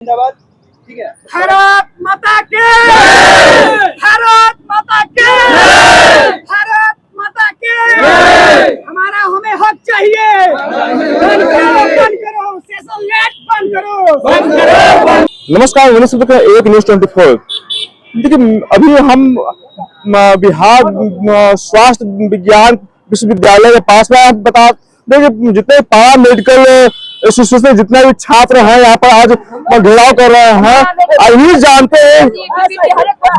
जिंदाबाद। ठीक है, भारत माता के, भारत माता के, भारत माता के। हमारा हमें हक चाहिए। बंद करो, सेशन लेट बंद करो। नमस्कार, एक न्यूज 24। देखिए, अभी हम बिहार स्वास्थ्य विज्ञान विश्वविद्यालय के पास में, आप बता दें जितने पारा मेडिकल इंस्टीट्यूट में जितने भी छात्र हैं यहाँ पर आज घेराव कर रहे हैं। यही जानते हैं,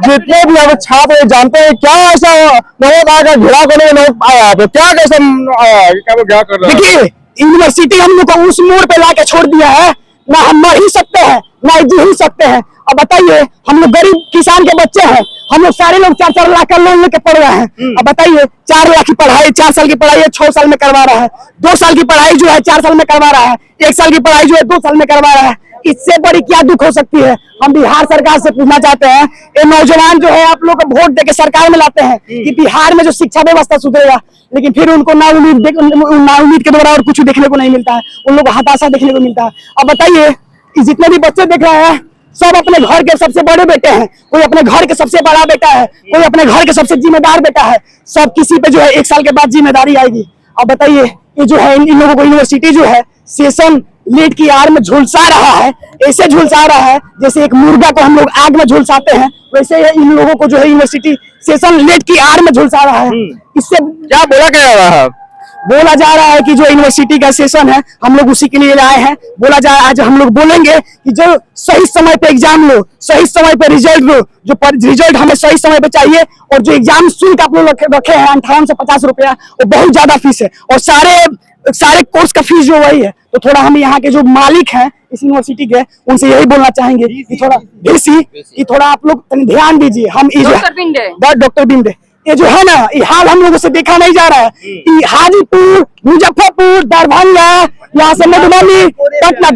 जितने भी यहाँ छात्र जानते हैं क्या ऐसा नोट आएगा घेराव करने में, नोट आया क्या कैसा क्या कर रहे हैं। देखिए, यूनिवर्सिटी हम लोग को उस मोड़ पे लाके छोड़ दिया है। ना हम मर ही सकते हैं, ना जी ही सकते हैं। अब बताइए, हम लोग गरीब किसान के बच्चे हैं, हम लोग सारे लोग 4-4 लाख का लोन लेके पढ़ रहे हैं। अब बताइए, 4 लाख की पढ़ाई 4 साल की पढ़ाई है 6 साल में करवा रहा है, 2 साल की पढ़ाई जो है 4 साल में करवा रहा है, 1 साल की पढ़ाई जो है 2 साल में करवा रहा है। इससे बड़ी क्या दुख हो सकती है। हम बिहार सरकार से पूछना चाहते हैं, ये नौजवान जो है आप लोग को वोट देके सरकार में लाते हैं कि बिहार में जो शिक्षा व्यवस्था सुधरेगा, लेकिन फिर उनको ना उम्मीद के द्वारा और कुछ देखने को नहीं मिलता है, उन लोगों को हताशा देखने को मिलता है। अब बताइए, जितने भी बच्चे देख रहे हैं सब अपने घर के सबसे बड़े बेटे हैं, कोई अपने घर के सबसे बड़ा बेटा है, कोई अपने घर के सबसे जिम्मेदार बेटा है। सब किसी पे जो है 1 साल के बाद जिम्मेदारी आएगी। अब बताइए, ये जो है इन लोगों को यूनिवर्सिटी जो है सेशन लेट की आड़ में झुलसा रहा है, ऐसे झुलसा रहा है जैसे एक मुर्गा को हम लोग आग में झुलसाते हैं, वैसे इन लोगों को जो है यूनिवर्सिटी सेशन लेट की आड़ में झुलसा रहा है। इससे क्या बोला जा रहा है? बोला जा रहा है कि जो यूनिवर्सिटी का सेशन है हम लोग उसी के लिए आए हैं। बोला जा रहा है, आज हम लोग बोलेंगे कि जो सही समय पे एग्जाम लो, सही समय पे रिजल्ट लो, जो रिजल्ट हमें सही समय पे चाहिए, और जो एग्जाम शुल्क आप लोग रखे हैं 5850 रुपया, वो बहुत ज्यादा फीस है, और सारे कोर्स का फीस जो वही है। तो थोड़ा हम यहाँ के जो मालिक हैं इस यूनिवर्सिटी के, उनसे यही बोलना चाहेंगे कि थोड़ा कि थोड़ा आप लोग ध्यान दीजिए। हम डॉक्टर बिंदे, ये जो है ना, ये हाल हम लोगों से देखा नहीं जा रहा है। हाजीपुर, मुजफ्फरपुर, दरभंगा, यहाँ से मधुबनी, पटना,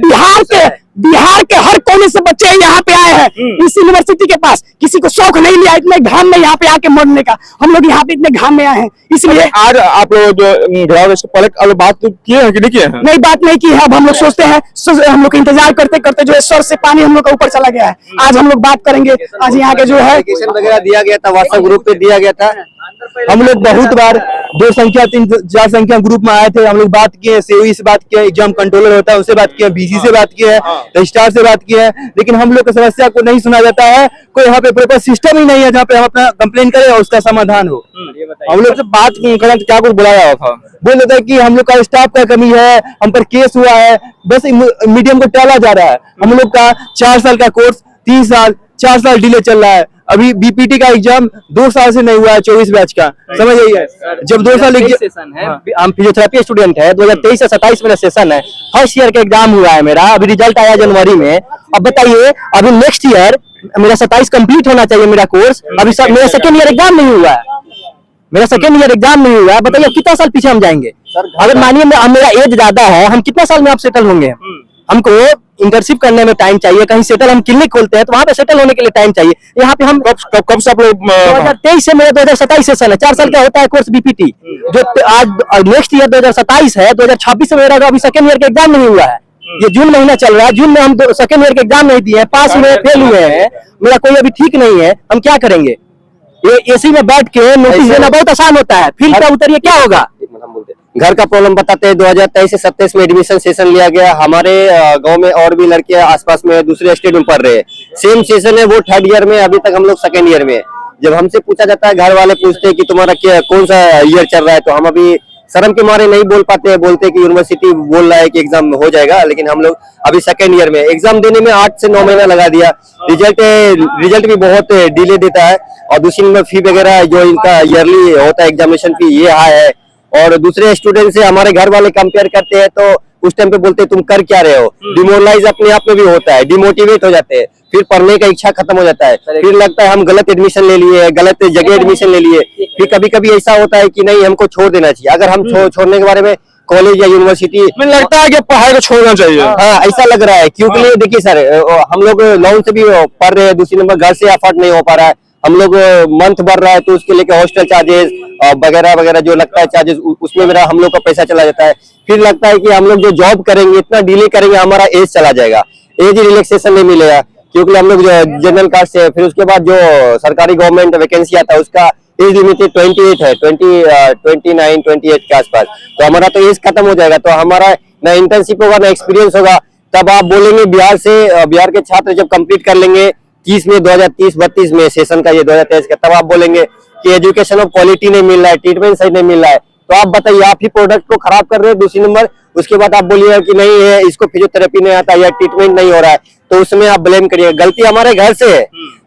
बिहार के हर कोने से बच्चे यहाँ पे आए हैं इस यूनिवर्सिटी के पास। किसी को शौक नहीं लिया इतने घाम में यहाँ पे आके मरने का। हम लोग यहाँ पे इतने घाम में आए हैं, इसलिए आज आप लोग जो पलट बात तो किए हैं कि नहीं किए हैं? नहीं, बात नहीं की है। अब हम लोग सोचते हैं, हम लोग इंतजार करते करते जो है सर से पानी हम लोग का ऊपर चला गया है। आज हम लोग बात करेंगे। आज यहाँ के जो है वगैरह दिया गया था, व्हाट्सएप ग्रुप पे दिया गया था। हम लोग बहुत बार 2 संख्या 3-4 संख्या ग्रुप में आए थे, हम लोग बात किए, सेवी से बात किए, एग्जाम कंट्रोलर होता है उससे बात किए, बीसी से बात किए, रजिस्ट्रार से बात किए, लेकिन हम लोग की समस्या को नहीं सुना जाता है। कोई यहाँ पे प्रॉपर सिस्टम ही नहीं है जहाँ पे हम अपना कंप्लेन करें और उसका समाधान हो। हम लोग से बात करें तो क्या कुछ बुलाया था, बोल देता है कि हम लोग का स्टाफ का कमी है, हम पर केस हुआ है, बस मीडियम को टाला जा रहा है। हम लोग का 4 साल का कोर्स 3 साल 4 साल डिले चल रहा है। अभी बीपीटी का एग्जाम 2 साल से नहीं हुआ है, 24 बैच का, समझ आइए। जब 2 साल सेशन है, हम फिजियोथेरेपी स्टूडेंट है, 2023 से 27 मेरा सेशन है, फर्स्ट ईयर का एग्जाम हुआ है मेरा, अभी रिजल्ट आया जनवरी में। अब बताइए, अभी नेक्स्ट ईयर मेरा 27 कंप्लीट होना चाहिए मेरा कोर्स, अभी मेरा सेकेंड ईयर एग्जाम नहीं हुआ है। बताइए कितना साल पीछे हम जाएंगे? अगर मानिए मेरा एज ज्यादा है, हम कितना साल में आप सेटल होंगे? हमको इंटर्नशिप करने में टाइम चाहिए, कहीं सेटल हम क्लिनिक खोलते हैं तो वहाँ पे सेटल होने के लिए टाइम चाहिए। यहाँ पे हम कब से 2023 से मेरा 2027 सेशन है, 4 साल का होता है कोर्स बीपीटी, जो आज नेक्स्ट ईयर 2027 है, 2026 में मेरा अभी सेकेंड ईयर का एग्जाम नहीं हुआ है। ये जून महीना चल रहा है, जून में हम सेकेंड ईयर के एग्जाम नहीं दिए, पास हुए, फेल हुए हैं, मेरा कोई अभी ठीक नहीं है, हम क्या करेंगे? ये एसी में बैठ के नोटिस देना बहुत आसान होता है, फील्ड का उतरिए क्या होगा? घर का प्रॉब्लम बताते हैं। 2023 से 27 में एडमिशन सेशन लिया गया। हमारे गांव में और भी लड़के आसपास में दूसरे स्टेट में पढ़ रहे हैं, सेम सेशन है, वो 3rd ईयर में, अभी तक हम लोग 2nd ईयर में। जब हमसे पूछा जाता है, घर वाले पूछते हैं कि तुम्हारा क्या कौन सा ईयर चल रहा है, तो हम अभी शर्म के मारे नहीं बोल पाते हैं, बोलते हैं कि यूनिवर्सिटी बोल रहा है कि एग्जाम हो जाएगा, लेकिन हम लोग अभी 2nd ईयर में। एग्जाम देने में 8 से 9 महीना लगा दिया। रिजल्ट भी बहुत डिले देता है, और दूसरी नंबर फी वगैरह जो इनका ईयरली होता है एग्जामिनेशन फी, ये हाई है। और दूसरे स्टूडेंट से हमारे घर वाले कंपेयर करते हैं तो उस टाइम पे बोलते हैं तुम कर क्या रहे हो। डिमोरलाइज अपने आप में भी होता है, डिमोटिवेट हो जाते हैं, फिर पढ़ने का इच्छा खत्म हो जाता है, फिर लगता है हम गलत एडमिशन ले लिए, गलत जगह एडमिशन ले लिए। फिर कभी कभी ऐसा होता है कि नहीं, हमको छोड़ देना चाहिए। अगर हम छोड़ने के बारे में कॉलेज या यूनिवर्सिटी में लगता है कि पढ़ाई को छोड़ना चाहिए, हाँ ऐसा लग रहा है, क्योंकि देखिए सर, हम लोग लोन से भी पढ़ रहे हैं, दूसरी नंबर घर से अफोर्ड नहीं हो पा रहा है, हम लोग मंथ भर रहा है तो उसके लेके हॉस्टल चार्जेस वगैरह वगैरह जो लगता है चार्जेस, उसमें मेरा हम लोग का पैसा चला जाता है। फिर लगता है कि हम लोग जो जॉब करेंगे, इतना डिले करेंगे, हमारा एज चला जाएगा। एज रिलैक्सेशन नहीं मिलेगा, क्योंकि हम लोग जो जनरल कास्ट से, फिर उसके बाद जो सरकारी गवर्नमेंट वैकेंसी आता है उसका एज लिमिट 28 है, 29 28 के आसपास। तो हमारा तो एज खत्म हो जाएगा, तो हमारा ना इंटर्नशिप होगा ना एक्सपीरियंस होगा। तब आप बोलेंगे बिहार के छात्र जब कंप्लीट कर लेंगे 30 में 2030-32 में सेशन का, ये 2023 का, तब आप बोलेंगे कि एजुकेशन ऑफ क्वालिटी नहीं मिल रहा है, ट्रीटमेंट सही नहीं मिल रहा है। तो आप बताइए, आप ही प्रोडक्ट को खराब कर रहे हैं। दूसरी नंबर उसके बाद आप बोलिएगा कि नहीं है, इसको फिजियोथेरेपी नहीं आता या ट्रीटमेंट नहीं हो रहा है, तो उसमें आप ब्लेम करिए। गलती हमारे घर से है,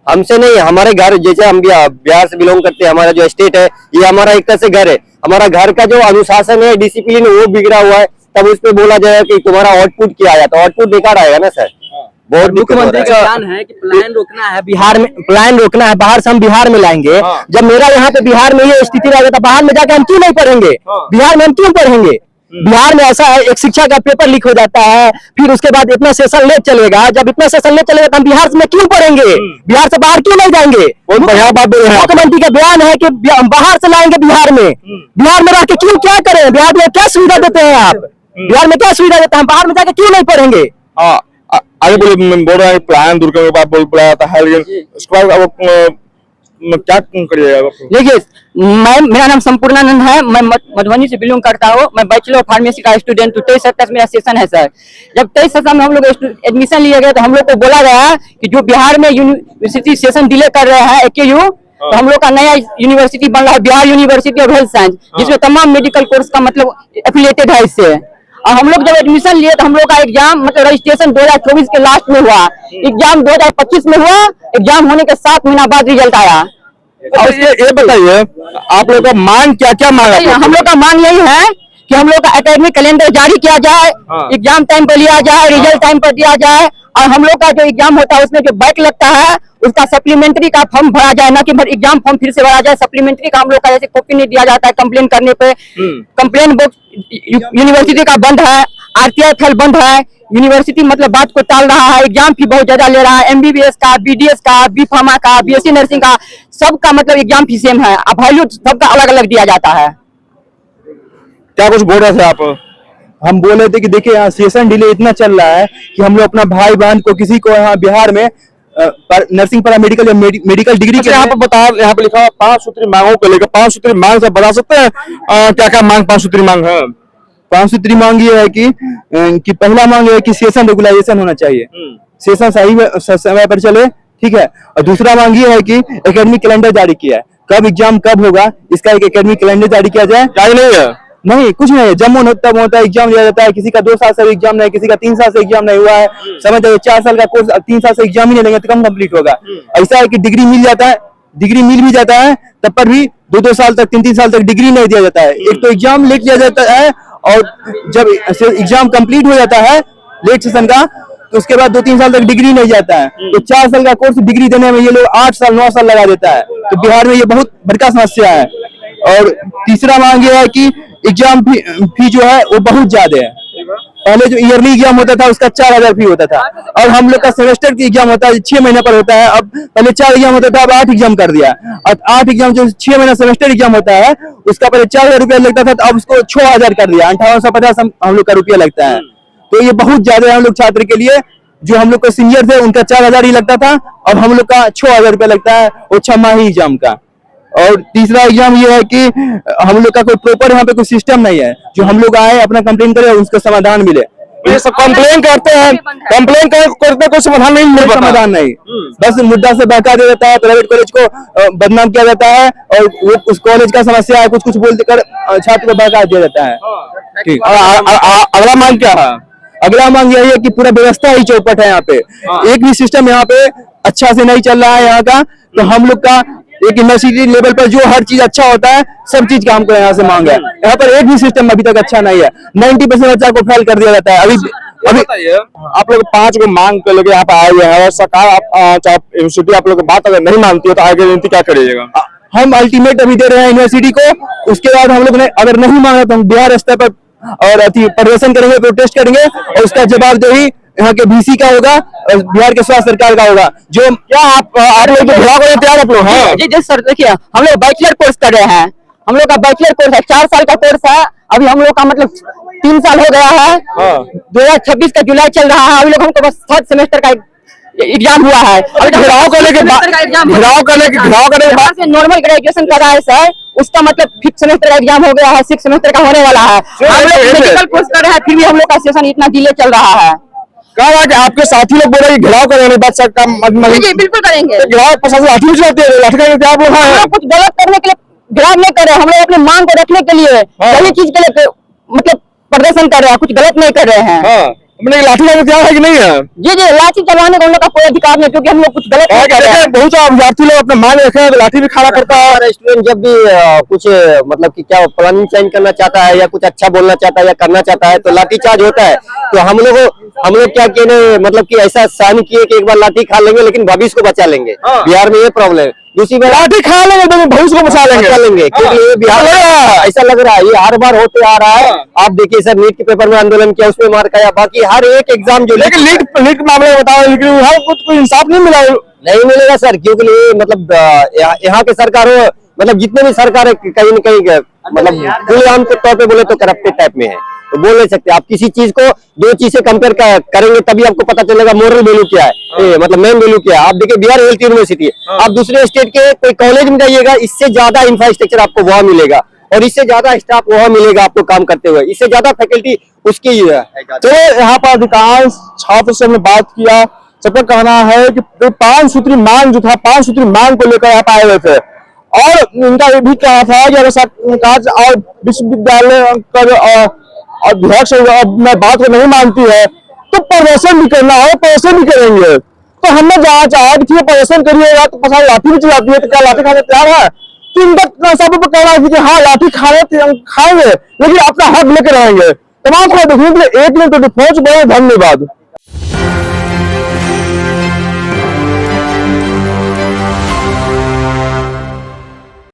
हमसे नहीं। हमारे घर, जैसे हम बिहार से बिलोंग करते हैं, हमारा जो स्टेट है ये हमारा एक तरह से घर है। हमारा घर का जो अनुशासन है, डिसिप्लिन है, वो बिगड़ा हुआ है। तब उस पर बोला जाएगा कि तुम्हारा आउटपुट क्या आया, तो आउटपुट बेकार आएगा ना सर। बहुत मुख्यमंत्री का प्लान है कि प्लान रोकना है बिहार में, प्लान रोकना है, बाहर से हम बिहार में लाएंगे। जब मेरा यहाँ पे बिहार में ये स्थिति रहेगा तो बाहर में जाके हम क्यों नहीं पढ़ेंगे? बिहार में हम क्यों पढ़ेंगे? बिहार में ऐसा है, एक शिक्षा का पेपर लीक हो जाता है, फिर उसके बाद इतना सेशन लेट चलेगा। जब इतना सेशन लेट चलेगा तो हम बिहार में क्यों पढ़ेंगे? बिहार से बाहर क्यों नहीं जाएंगे? मुख्यमंत्री का बयान है कि बाहर से लाएंगे बिहार में। बिहार में रह के क्यों क्या करें? बिहार में क्या सुविधा देते हैं आप? बिहार में क्या सुविधा देते हैं? बाहर में जाके क्यों नहीं पढ़ेंगे? आगे बोल रहे हैं प्लान दूर करने के बाद बोला जाता है, लेकिन उसके बाद अब क्या करिएगा? देखिए, मेरा नाम संपूर्णानंद है, मैं मधुबनी से बिलोंग करता हूँ। मैं बैचलर ऑफ फार्मेसी का स्टूडेंट हूँ। 23-27 मेरा सेशन है सर। जब 23 में हम लोग एडमिशन लिए गए तो हम लोग को बोला गया कि जो बिहार में यूनिवर्सिटी सेशन डिले कर रहे हैं AKU, तो हम लोग का नया यूनिवर्सिटी बन रहा है Bihar university of health science, जिसमें तमाम मेडिकल कोर्स का मतलब एफिलिएटेड है इससे। और हम लोग जब एडमिशन लिए तो हम लोग का एग्जाम मतलब रजिस्ट्रेशन 2024 के लास्ट में हुआ, एग्जाम 2025 में हुआ। एग्जाम होने के 7 महीना बाद रिजल्ट आया। और ये बताइए, आप लोग का मांग क्या मांग है? हम लोग का मांग यही है कि हम लोग का एकेडमिक कैलेंडर जारी किया जाए, एग्जाम टाइम पर लिया जाए, रिजल्ट टाइम पर दिया जाए, और हम लोग का जो एग्जाम होता है उसमें जो बैक लगता है उसका सप्लीमेंट्री का फॉर्म भरा जाए, ना कि एग्जाम फॉर्म फिर से भरा जाए। सप्लीमेंट्री का हम लोग का जैसे कॉपी नहीं दिया जाता है कंप्लेन करने पे। कंप्लेन बॉक्स यूनिवर्सिटी का बंद है, RTI फाइल बंद है। यूनिवर्सिटी मतलब बात को टाल रहा है, एग्जाम फी बहुत ज्यादा ले रहा है। MBBS का, BDS का, B.Pharma का, BSc नर्सिंग का, सबका मतलब एग्जाम फी सेम है। अब वैल्यू सबका अलग अलग दिया जाता है। क्या कुछ बोल रहे थे आप? हम बोल रहे थे कि देखिए यहाँ सेशन डिले इतना चल रहा है कि हम लोग अपना भाई बहन को, किसी को यहाँ बिहार में नर्सिंग पैरामेडिकल या मेडिकल डिग्री के यहाँ पे बता, यहाँ पे लिखा 5 सूत्री मांगों को लेकर। 5 सूत्री मांग से बता सकते हैं क्या क्या मांग 5 सूत्री मांग है? 5 सूत्री मांग ये है कि पहला मांग है कि सेशन रेगुलाइजेशन होना चाहिए, सेशन सही समय पर चले, ठीक है। और दूसरा मांग ये है कि एकेडमिक कैलेंडर जारी किया है, कब एग्जाम कब होगा इसका एक एकेडमिक कैलेंडर जारी किया जाए। जारी नहीं है? नहीं, कुछ नहीं है। जब मन होता है एग्जाम दिया जाता है। किसी का 2 साल से एग्जाम नहीं, किसी का 3 साल से एग्जाम नहीं हुआ है, समझ जाइए 4 साल का कोर्स 3 साल से एग्जाम ही नहीं देंगे तो कम कंप्लीट होगा। ऐसा है कि डिग्री मिल भी जाता है तब पर भी 2-2 साल तक, 3-3 साल तक डिग्री नहीं दिया जाता है। एक तो एग्जाम लेट लिया जाता है, और जब एग्जाम कंप्लीट हो जाता है लेट सेशन का, तो उसके बाद 2-3 साल तक डिग्री नहीं जाता है। तो 4 साल का कोर्स डिग्री देने में ये लोग 8 साल 9 साल लगा देता है। तो बिहार में ये बहुत बड़का समस्या है। और तीसरा मांग ये है कि एग्जाम फी जो है वो बहुत ज्यादा है। पहले जो ईयरली एग्जाम होता था उसका 4000 फी होता था, और हम लोग का सेमेस्टर की एग्जाम होता है 6 महीने पर होता है। अब पहले 4 एग्जाम होता था, अब 8 एग्जाम कर दिया। और 8 एग्जाम जो 6 महीना सेमेस्टर एग्जाम होता है उसका पहले 4000 रुपया लगता था, तो अब उसको 6000 कर दिया। 5850 हम लोग का रुपया लगता है। तो ये बहुत ज्यादा है हम लोग छात्र के लिए। जो हम लोग का सीनियर थे उनका 4000 ही लगता था, और हम लोग का 6000 रुपया लगता है वो 6 माही एग्जाम का। और तीसरा एग्जाम ये है कि हम लोग का कोई प्रॉपर यहाँ पे कोई सिस्टम नहीं है। जो हम लोग आए अपना कंप्लेन करें उसका समाधान मिले। ये सब कंप्लेन करते हैं, कंप्लेन करते कोई समाधान नहीं मिल पाता। समाधान नहीं, बस मुद्दा से बहका दिया जाता है। प्राइवेट कॉलेज को बदनाम किया जाता है, और वो उस कॉलेज का समस्या है कुछ बोल देकर छात्र को बहका दिया जाता है। ठीक, अगला मांग क्या है? अगला मांग यही है कि पूरा व्यवस्था ही चौपट है यहाँ पे। एक भी सिस्टम यहाँ पे अच्छा से नहीं चल रहा है यहाँ का। तो हम लोग का एक यूनिवर्सिटी लेवल पर जो हर चीज अच्छा होता है, सब चीज का हमको यहाँ से मांग है। यहाँ पर एक भी सिस्टम अभी तक अच्छा नहीं है। 90% बच्चा को फेल कर दिया जाता है। अभी आप लोग 5 को मांग कर लेके यहाँ पे आए हुए हैं, और सरकार यूनिवर्सिटी आप लोग बात अगर नहीं मानती है तो आगे रणनीति क्या करिएगा? हम अल्टीमेट अभी दे रहे हैं यूनिवर्सिटी को। उसके बाद हम लोग ने अगर नहीं मांगा तो हम बिहार स्तर पर और प्रदर्शन करेंगे, प्रोटेस्ट करेंगे, और उसका जवाबदेही यहाँ के VC का होगा और बिहार के स्वास्थ्य सरकार का होगा। जो क्या आप लोग तो भिड़ा को तैयार आप लोग हैं? जी सर, देखिए हम लोग बैचलर कोर्स कर रहे हैं। हम लोग का बैचलर कोर्स है, 4 साल का कोर्स है। अभी हम लोग का मतलब 3 साल हो गया है। 2026 का जुलाई चल रहा है, अभी लोग हमको बस 3rd सेमेस्टर का एग्जाम हुआ है। घिराव करने के बाद नॉर्मल ग्रेजुएशन कर रहा है सर, उसका मतलब 5th सेमेस्टर का एग्जाम हो गया है, 6th सेमेस्टर का होने वाला है। हम लोग मेडिकल कोर्स कर रहे हैं, फिर भी हम लोग का सेशन इतना डिले चल रहा है। कह रहा है कि आपके साथी लोग बोल रहे हैं घिराव करने के बाद सर काम जी बिल्कुल करेंगे। घिराव प्रशासन लाठी चलाते हैं, लाठी का क्या आप लोग हम लोग कुछ गलत करने के लिए घिराव नहीं कर रहे हैं, हम लोग अपने मांग को रखने के लिए सही चीज के लिए मतलब प्रदर्शन कर रहे हैं, कुछ गलत नहीं कर रहे हैं। हमने लाठी का क्या है कि नहीं है? जी लाठी चलाने का उन लोग का कोई अधिकार नहीं, क्योंकि हम लोग कुछ गलत नहीं कर रहे हैं। बहुत सारे विद्यार्थी लोग अपने मान रखे हैं, लाठी भी खाना पड़ता है। हमारा स्टूडेंट जब भी कुछ मतलब कि क्या प्लानिंग चेंज करना चाहता है या कुछ अच्छा बोलना चाहता है या करना चाहता है तो लाठीचार्ज होता है। तो हम लोग क्या कहने मतलब कि ऐसा सहन किए कि एक बार लाठी खा लेंगे लेकिन भविष्य को बचा लेंगे। बिहार में ये प्रॉब्लम है। दूसरी बार लाठी खा लेंगे तो भविष्य को बचा लेंगे क्योंकि ये बिहार में ऐसा लग रहा है, ये हर बार होते आ रहा है। आप देखिए सर, नीट के पेपर में आंदोलन किया, उसमें मार खाया, बाकी हर एक एग्जाम जो लेकिन लीक मामले में बताओ, लेकिन हर कुछ कोई इंसाफ नहीं मिला। नहीं मिलेगा सर, क्योंकि ये मतलब यहाँ के सरकारों मतलब जितने भी सरकार कहीं न कहीं मतलब खुलेआम के तौर पे बोले तो करप्टेड टाइप में है, तो बोल नहीं सकते। आप किसी चीज को दो चीज से कंपेयर करेंगे तभी आपको पता चलेगा मोरल वैल्यू क्या है, मतलब मेन वैल्यू क्या है। आप देखिए बिहार हेल्थ यूनिवर्सिटी है, आप दूसरे स्टेट के कोई कॉलेज में जाइएगा, इससे ज्यादा इंफ्रास्ट्रक्चर आपको वहां मिलेगा और इससे ज्यादा स्टाफ वहां मिलेगा आपको काम करते हुए, इससे ज्यादा फैकल्टी उसकी ही है। तो यहाँ पर अधिकांश छात्र से हमने बात किया, सबका कहना है कि 5 सूत्री मांग जो था, 5 सूत्री मांग को लेकर यहाँ आए हुए थे और उनका ये भी कहा था कि अगर और विश्वविद्यालय का अध्यक्ष मैं बात को नहीं मानती है तो प्रदर्शन भी करना है, प्रदर्शन भी करेंगे। तो हमने जहाँ चाहा कि प्रदर्शन करिएगा तो पता लाठी भी चलाती है, तो क्या लाठी खाने तैयार है? तो इनका सब कहना है कि हाँ लाठी खाएंगे लेकिन अपना हक लेकर रहेंगे। तमाम खबर देखने के लिए 1 मिनट 24 बड़े धन्यवाद।